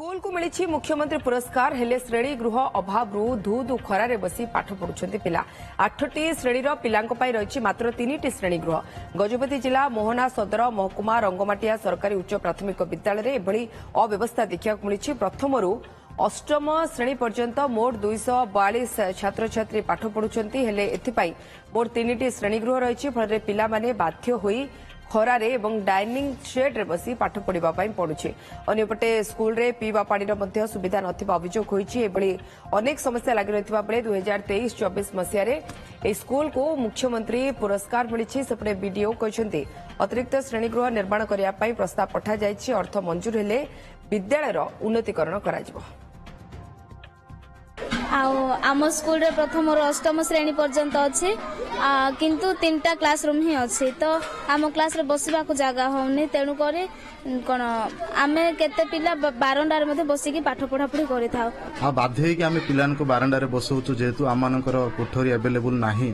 School को मिली मुख्यमंत्री पुरस्कार हेले श्रेणी गृह अभाव धू धू खरारे बसी पाठ पढ़ुंट पिला 8टी श्रेणीर पिलांक रही मात्र 3टी श्रेणी गृह गजपति जिला मोहना सदर महकुमा रंगमाटिया सरकारी उच्च प्राथमिक विद्यालय में एभली अव्यवस्था देखा मिली प्रथमरू अष्टम श्रेणी पर्यंत मोट 242 छात्र छात्री पाठ पढ़ुंट हेले एथिपाई मोट 3टी श्रेणी गृह रही फल पिला माने बाध्य होई खरारे एवं डाइनिंग शेड रे बसी पाठ पढ़ा पड़ुछि। अन्यपटे स्कूल रे पीवा पानी सुविधा नथिबा अभियोग होईछि। एभली अनेक समस्या लागि रहितबा बेले 2023-24 मसिया स्कूल को मुख्यमंत्री पुरस्कार मिली सेपटे बीडीओ कहते अतिरिक्त श्रेणीगृह निर्माण करने प्रस्ताव पठा जाइछि। अर्थ मंजूर हेले विद्यालयर उन्नतीकरण कराजिबो। आम स्कूल रे प्रथम और अष्टम श्रेणी पर्यंत अच्छे किंतु 3टा क्लासरूम ही अच्छे तो आम क्लास रे बसवा को जगह होनी तेणु करे कौन आमे केते पिला बारंडार मध्ये बसिकी पाठ पढ़ापढ़ी करि थाओ हां बाध्य होई कि आमे पिलान को बारंडार बसौछु जेहेतु आमानकर कोठरी अवेलेबल नाही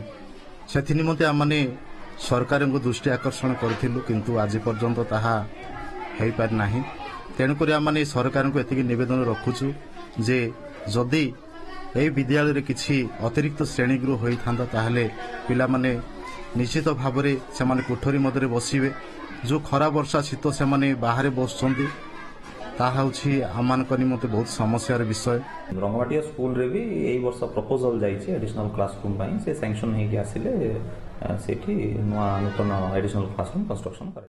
सेथि निमते आमाने सरकार को दृष्टि आकर्षण करथिलु किंतु आज पर्यंत ताहा हेई पार नाही। तेणु करी आमाने सरकार को एतिकी निवेदन रखुछु जे जदी यही विद्यालय रे किछि अतिरिक्त श्रेणीगृह होइथांदा ताहले पिला माने निश्चित भाव से कोठरी मध्य बसिबे जो खरा वर्षा शीत से माने बाहर बसुंती ताहा होछि आमानक निमते बहुत समस्यार विषय। रंगमाटिया स्कूल रे भी एई वर्ष प्रपोजल जाइछि एडिशनल क्लासरूम पई से सैंक्शन हेकि आसिले सेठी नूतन एडिशनल क्लासरूम कंस्ट्रक्शन